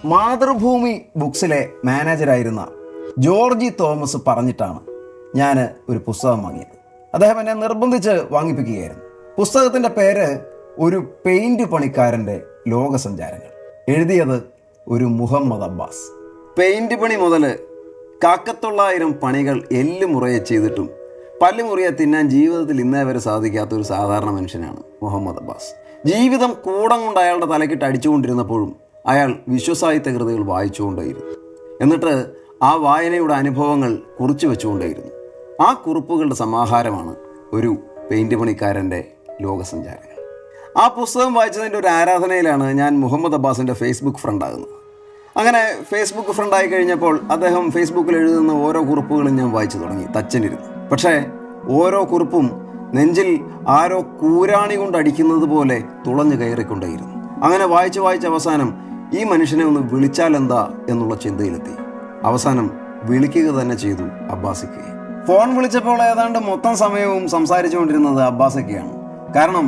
Mathrubhumi ബുക്സിലെ മാനേജരായിരുന്ന Georgy Thomas പറഞ്ഞിട്ടാണ് ഞാൻ ഒരു പുസ്തകം വാങ്ങിയത്. അദ്ദേഹം എന്നെ നിർബന്ധിച്ച് വാങ്ങിപ്പിക്കുകയായിരുന്നു. പുസ്തകത്തിൻ്റെ പേര് ഒരു പെയിൻറ് പണിക്കാരൻ്റെ ലോകസഞ്ചാരങ്ങൾ. എഴുതിയത് ഒരു മുഹമ്മദ് അബ്ബാസ്. പെയിൻറ് പണി മുതൽ 1,000 പണികൾ എല്ലുമുറയെ ചെയ്തിട്ടും പല്ലുമുറിയെ തിന്നാൻ ജീവിതത്തിൽ ഇന്നേ വരെ സാധിക്കാത്ത ഒരു സാധാരണ മനുഷ്യനാണ് മുഹമ്മദ് അബ്ബാസ്. ജീവിതം കൂടം കൊണ്ട് അയാളുടെ തലക്കിട്ട് അടിച്ചുകൊണ്ടിരുന്നപ്പോഴും അയാൾ വിശ്വസാഹിത്യ കൃതികൾ വായിച്ചുകൊണ്ടേയിരുന്നു. എന്നിട്ട് ആ വായനയുടെ അനുഭവങ്ങൾ കുറിച്ചു വെച്ചുകൊണ്ടേയിരുന്നു. ആ കുറിപ്പുകളുടെ സമാഹാരമാണ് ഒരു പെയിൻറ് പണിക്കാരൻ്റെ ലോകസഞ്ചാരങ്ങൾ. ആ പുസ്തകം വായിച്ചതിൻ്റെ ഒരു ആരാധനയിലാണ് ഞാൻ മുഹമ്മദ് അബ്ബാസിൻ്റെ ഫേസ്ബുക്ക് ഫ്രണ്ടാകുന്നത്. അങ്ങനെ ഫേസ്ബുക്ക് ഫ്രണ്ടായി കഴിഞ്ഞപ്പോൾ അദ്ദേഹം ഫേസ്ബുക്കിൽ എഴുതുന്ന ഓരോ കുറിപ്പുകളും ഞാൻ വായിച്ചു തുടങ്ങി തച്ചനിരുന്നു. പക്ഷേ ഓരോ കുറിപ്പും നെഞ്ചിൽ ആരോ കൂരാണി കൊണ്ട് അടിക്കുന്നത് പോലെ തുളഞ്ഞു കയറിക്കൊണ്ടേയിരുന്നു. അങ്ങനെ വായിച്ച് അവസാനം ഈ മനുഷ്യനെ ഒന്ന് വിളിച്ചാലെന്താ എന്നുള്ള ചിന്തയിലെത്തി. അവസാനം വിളിക്കുക തന്നെ ചെയ്തു അബ്ബാസിക്ക്. ഫോൺ വിളിച്ചപ്പോൾ ഏതാണ്ട് മൊത്തം സമയവും സംസാരിച്ചുകൊണ്ടിരുന്നത് അബ്ബാസിക്കയാണ്. കാരണം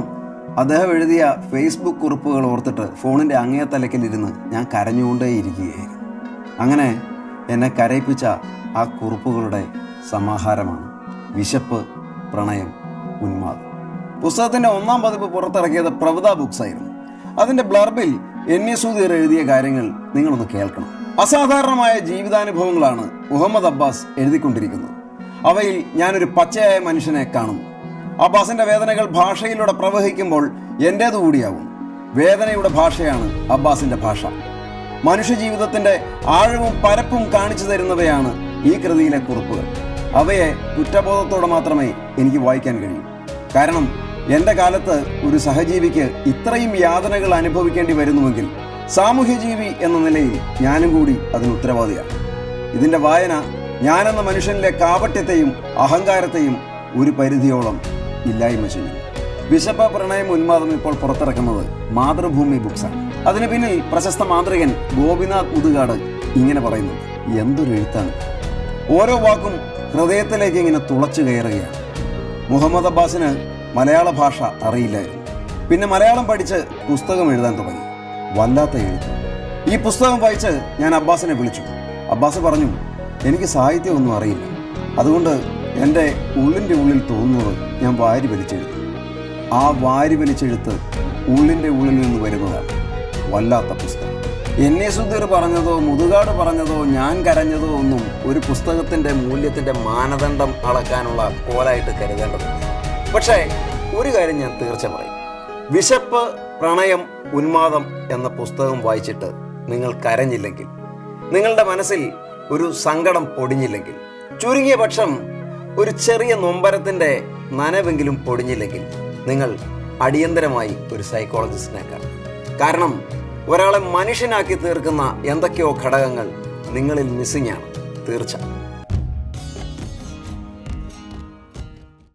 അദ്ദേഹം എഴുതിയ ഫേസ്ബുക്ക് കുറിപ്പുകൾ ഓർത്തിട്ട് ഫോണിൻ്റെ അങ്ങേ തലക്കിലിരുന്ന് ഞാൻ കരഞ്ഞുകൊണ്ടേയിരിക്കുകയായിരുന്നു. അങ്ങനെ എന്നെ കരയിപ്പിച്ച ആ കുറിപ്പുകളുടെ സമാഹാരമാണ് വിശപ്പ്, പ്രണയം, ഉന്മാദം. പുസ്തകത്തിൻ്റെ 1ാം പതിപ്പ് പുറത്തിറക്കിയത് പ്രവൃത ബുക്സ് ആയിരുന്നു. അതിൻ്റെ ബ്ലർബിൽ എൻ.എ. സുധീർ എഴുതിയ കാര്യങ്ങൾ നിങ്ങളൊന്ന് കേൾക്കണം. അസാധാരണമായ ജീവിതാനുഭവങ്ങളാണ് മുഹമ്മദ് അബ്ബാസ് എഴുതിക്കൊണ്ടിരിക്കുന്നത്. അവയിൽ ഞാനൊരു പച്ചയായ മനുഷ്യനെ കാണുന്നു. അബ്ബാസിന്റെ വേദനകൾ ഭാഷയിലൂടെ പ്രവഹിക്കുമ്പോൾ എൻ്റേതു കൂടിയാവും. വേദനയുടെ ഭാഷയാണ് അബ്ബാസിന്റെ ഭാഷ. മനുഷ്യജീവിതത്തിന്റെ ആഴവും പരപ്പും കാണിച്ചു തരുന്നവയാണ് ഈ കൃതിയിലെ കുറിപ്പുകൾ. അവയെ കുറ്റബോധത്തോടെ മാത്രമേ എനിക്ക് വായിക്കാൻ കഴിയൂ. കാരണം എൻ്റെ കാലത്ത് ഒരു സഹജീവിക്ക് ഇത്രയും യാതനകൾ അനുഭവിക്കേണ്ടി വരുന്നുവെങ്കിൽ സാമൂഹ്യജീവി എന്ന നിലയിൽ ഞാനും കൂടി അതിന് ഉത്തരവാദിയാണ്. ഇതിൻ്റെ വായന ഞാനെന്ന മനുഷ്യനിലെ കാപട്യത്തെയും അഹങ്കാരത്തെയും ഒരു പരിധിയോളം ഇല്ലായ്മ ചെയ്യും. വിശപ്പ്, പ്രണയം, ഉന്മാദം ഇപ്പോൾ പുറത്തിറക്കുന്നത് മാതൃഭൂമി ബുക്സാണ്. അതിന് പിന്നിൽ പ്രശസ്ത മാന്ത്രികൻ ഗോപിനാഥ് മുതുകാട് ഇങ്ങനെ പറയുന്നു: എന്തൊരു എഴുത്താണ്! ഓരോ വാക്കും ഹൃദയത്തിലേക്ക് ഇങ്ങനെ തുളച്ചു കയറുകയാണ്. മുഹമ്മദ് അബ്ബാസിന് മലയാള ഭാഷ അറിയില്ലായിരുന്നു. പിന്നെ മലയാളം പഠിച്ച് പുസ്തകം എഴുതാൻ തുടങ്ങി. വല്ലാത്ത എഴുത്ത്. ഈ പുസ്തകം വായിച്ച് ഞാൻ അബ്ബാസിനെ വിളിച്ചു. അബ്ബാസ് പറഞ്ഞു, എനിക്ക് സാഹിത്യമൊന്നും അറിയില്ല, അതുകൊണ്ട് എൻ്റെ ഉള്ളിൻ്റെ ഉള്ളിൽ തോന്നുന്നത് ഞാൻ വാരി വലിച്ചെഴുതും. ആ വാരി വലിച്ചെഴുത്ത് ഉള്ളിൻ്റെ ഉള്ളിൽ നിന്ന് വരുന്നതാണ്. വല്ലാത്ത പുസ്തകം. എൻ.എ. സുധീർ പറഞ്ഞതോ മുതുകാട് പറഞ്ഞതോ ഞാൻ കരഞ്ഞതോ ഒന്നും ഒരു പുസ്തകത്തിൻ്റെ മൂല്യത്തിൻ്റെ മാനദണ്ഡം അളക്കാനുള്ള കോലായിട്ട് കരുതേണ്ടതില്ല. പക്ഷേ ഒരു കാര്യം ഞാൻ തീർച്ച പറയും: വിശപ്പ്, പ്രണയം, ഉന്മാദം എന്ന പുസ്തകം വായിച്ചിട്ട് നിങ്ങൾ കരഞ്ഞില്ലെങ്കിൽ, നിങ്ങളുടെ മനസ്സിൽ ഒരു സങ്കടം പൊടിഞ്ഞില്ലെങ്കിൽ, ചുരുങ്ങിയ പക്ഷം ഒരു ചെറിയ നൊമ്പരത്തിൻ്റെ നനവെങ്കിലും പൊടിഞ്ഞില്ലെങ്കിൽ, നിങ്ങൾ അടിയന്തരമായി ഒരു സൈക്കോളജിസ്റ്റിനെ കാണും. കാരണം ഒരാളെ മനുഷ്യനാക്കി തീർക്കുന്ന എന്തൊക്കെയോ ഘടകങ്ങൾ നിങ്ങളിൽ മിസ്സിംഗ് ആണ് തീർച്ച.